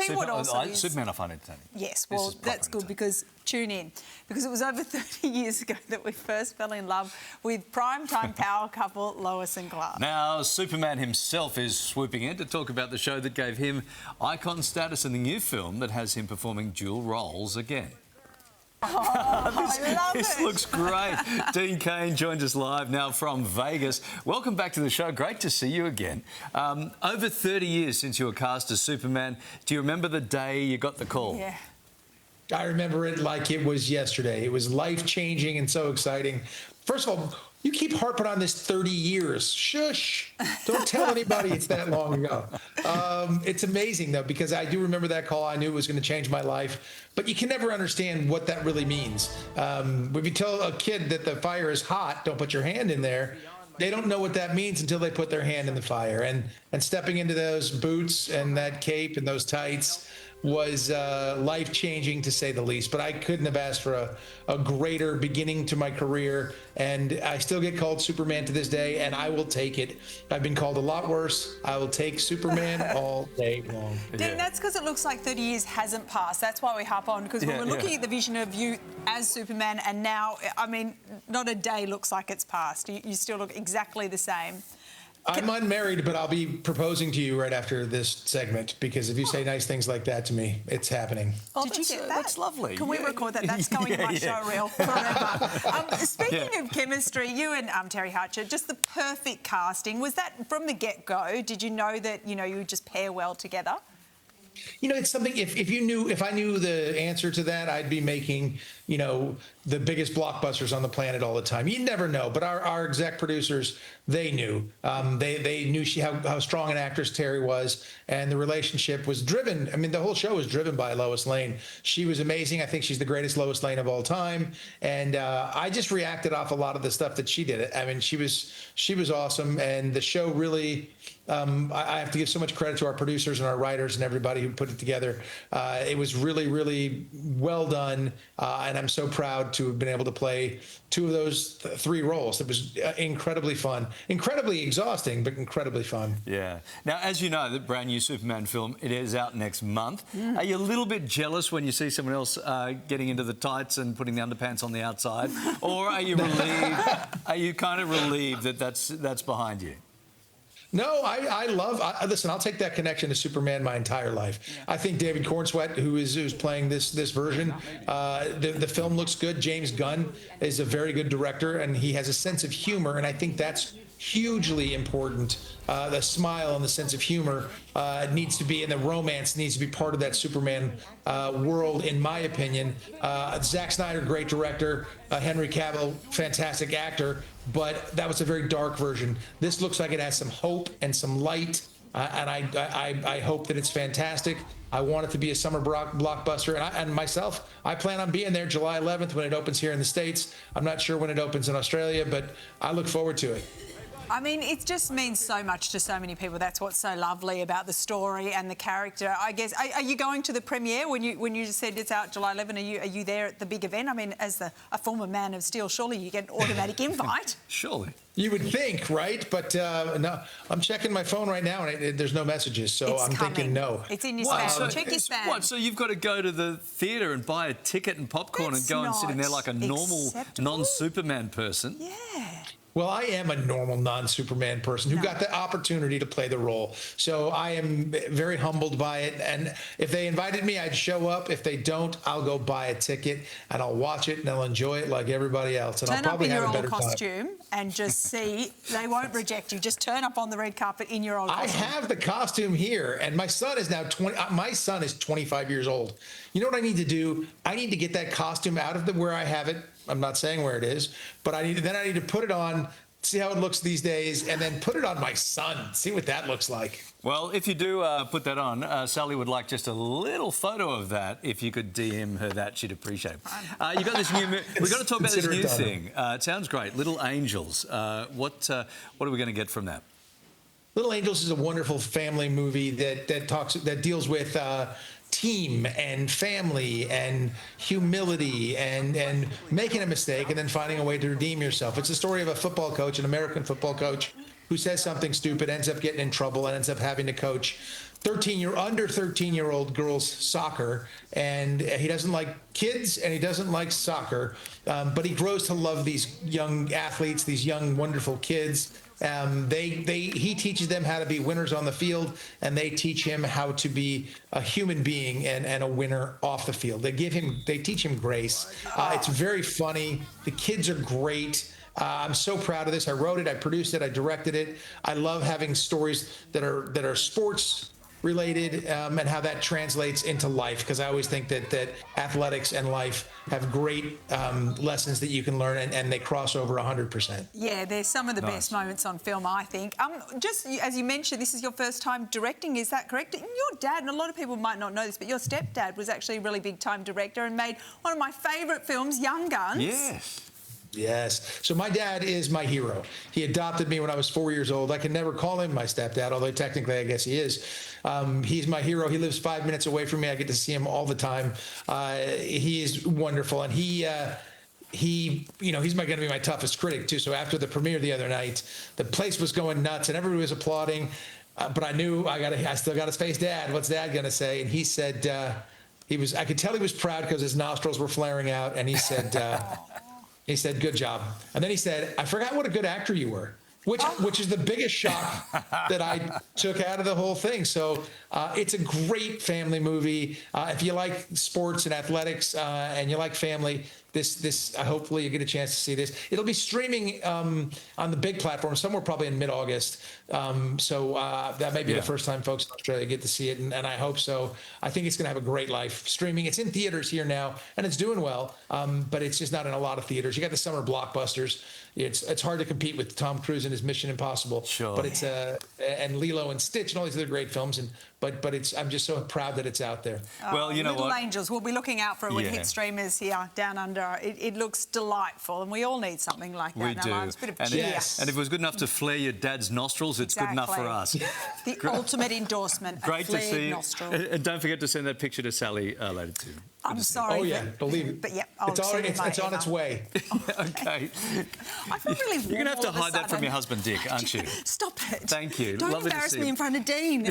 tell you what also is... Superman I find entertaining. Yes, well, that's good because tune in. Because it was over 30 years ago that we first fell in love with primetime power couple Lois and Clark. Now, Superman himself is swooping in to talk about the show that gave him icon status and the new film that has him performing dual roles again. Oh, I love this it. looks great. Dean Cain joins us live now from Vegas. Welcome back to the show. Great to see you again. Over 30 years since you were cast as Superman. Do you remember the day you got the call? Yeah. I remember it like it was yesterday. It was life-changing and so exciting. First of all, you keep harping on this 30 years. Shush. Don't tell anybody it's that long ago. It's amazing, though, because I do remember that call. I knew it was going to change my life. But you can never understand what that really means. If you tell a kid that the fire is hot, don't put your hand in there, they don't know what that means until they put their hand in the fire. And stepping into those boots and that cape and those tights was life-changing, to say the least. But I couldn't have asked for a greater beginning to my career, and I still get called Superman to this day, and I will take it. I've been called a lot worse. I will take Superman all day long. Dean, that's because it looks like 30 years hasn't passed. That's why we harp on, because when we're looking at the vision of you as Superman, and now, I mean, not a day looks like it's passed. You still look exactly the same. I'm unmarried, but I'll be proposing to you right after this segment, because if you say nice things like that to me, it's happening. Oh, did you get that? That's lovely. Can we record that? That's going in my show reel forever. Speaking of chemistry, you and Terry Hatcher, just the perfect casting. Was that from the get-go? Did you know that, you would just pair well together? It's something, if I knew the answer to that, I'd be making, the biggest blockbusters on the planet all the time. You never know. But our exec producers, they knew. They knew how strong an actress Terry was, and the relationship was driven. I mean, the whole show was driven by Lois Lane. She was amazing. I think she's the greatest Lois Lane of all time. And I just reacted off a lot of the stuff that she did. I mean, she was awesome, and the show really. I have to give so much credit to our producers and our writers and everybody who put it together. It was really, really well done, and I'm so proud to have been able to play two of those three roles. It was incredibly fun, incredibly exhausting, but incredibly fun. Yeah. Now, as you know, the brand new Superman film, it is out next month. Are you a little bit jealous when you see someone else getting into the tights and putting the underpants on the outside, or are you relieved? Are you kind of relieved that that's behind you? No, listen, I'll take that connection to Superman my entire life. I think David Cornsweet, who's playing this version, the film looks good. James Gunn is a very good director, and he has a sense of humor, and I think that's hugely important. The smile and the sense of humor needs to be, and the romance needs to be part of that Superman world, in my opinion. Zack Snyder, great director. Henry Cavill, fantastic actor, but that was a very dark version. This looks like it has some hope and some light, and I hope that it's fantastic. I want it to be a summer blockbuster, and myself, I plan on being there July 11th when it opens here in the States. I'm not sure when it opens in Australia, but I look forward to it. I mean, it just means so much to so many people. That's what's so lovely about the story and the character. I guess, are you going to the premiere when you just said it's out July 11? Are you there at the big event? I mean, as a former Man of Steel, surely you get an automatic invite. Surely. You would think, right? But no, I'm checking my phone right now, and there's no messages, so I'm thinking no. It's in your spam. Check your spam. What, so you've got to go to the theatre and buy a ticket and popcorn and go and sit in there like a normal non-Superman person? Yeah. Well, I am a normal non-Superman person who got the opportunity to play the role. So I am very humbled by it. And if they invited me, I'd show up. If they don't, I'll go buy a ticket and I'll watch it and I'll enjoy it like everybody else. And I'll probably have a better time. Turn up in your old costume and just see. They won't reject you. Just turn up on the red carpet in your old costume. I have the costume here, and my son is now 20. My son is 25 years old. You know what I need to do? I need to get that costume out of where I have it. I'm not saying where it is, but I need to put it on, see how it looks these days, and then put it on my son, see what that looks like. Well, if you do put that on, Sally would like just a little photo of that. If you could DM her that, she'd appreciate it. You got this new. We've got to talk about this new thing. It sounds great. Little Angels. What are we going to get from that? Little Angels is a wonderful family movie that deals with team and family and humility and making a mistake and then finding a way to redeem yourself. It's the story of a football coach, an American football coach, who says something stupid, ends up getting in trouble, and ends up having to coach under 13-year-old girls soccer, and he doesn't like kids and he doesn't like soccer, but he grows to love these young athletes, these young wonderful kids. He teaches them how to be winners on the field, and they teach him how to be a human being and a winner off the field. They teach him grace. It's very funny. The kids are great. I'm so proud of this. I wrote it, I produced it, I directed it. I love having stories that are sports related, and how that translates into life, because I always think that athletics and life have great lessons that you can learn, and they cross over 100%. Yeah, there's some of the best moments on film, I think. Just as you mentioned, this is your first time directing, is that correct? And your dad, and a lot of people might not know this, but your stepdad was actually a really big-time director and made one of my favourite films, Young Guns. Yes. Yes. So my dad is my hero. He adopted me when I was 4 years old. I can never call him my stepdad, although technically I guess he is. He's my hero. He lives 5 minutes away from me. I get to see him all the time. He is wonderful, and he's going to be my toughest critic too. So after the premiere the other night, the place was going nuts and everybody was applauding. But I knew I still got to face Dad. What's Dad going to say? And he said, I could tell he was proud because his nostrils were flaring out. And he said, he said, "Good job." And then he said, "I forgot what a good actor you were," which is the biggest shock that I took out of the whole thing. So it's a great family movie. If you like sports and athletics and you like family, this hopefully you get a chance to see this. It'll be streaming on the big platform somewhere probably in mid-August. So that may be the first time folks in Australia get to see it, and I hope so. I think it's going to have a great life streaming. It's in theaters here now, and it's doing well, but it's just not in a lot of theaters. You got the summer blockbusters. It's hard to compete with Tom Cruise and his Mission Impossible. Sure. But it's and Lilo and Stitch and all these other great films, but it's I'm just so proud that it's out there. Well, you know Little what? Angels, we'll be looking out for it when it hits streamers here down under. It looks delightful, and we all need something like that We in our do. lives. A bit of And, cheer. and if it was good enough to flare your dad's nostrils, it's good enough for us. The ultimate endorsement. Great a to see you. nostril. And don't forget to send that picture to Sally later too. I'm sorry. Oh yeah, believe it. But yeah, it's on its way. Okay. I feel really warm. You're going to have to all of a hide that from sudden. your husband, Dick, aren't you? Stop it. Thank you. Don't Lovely to embarrass see me you. in front of Dean.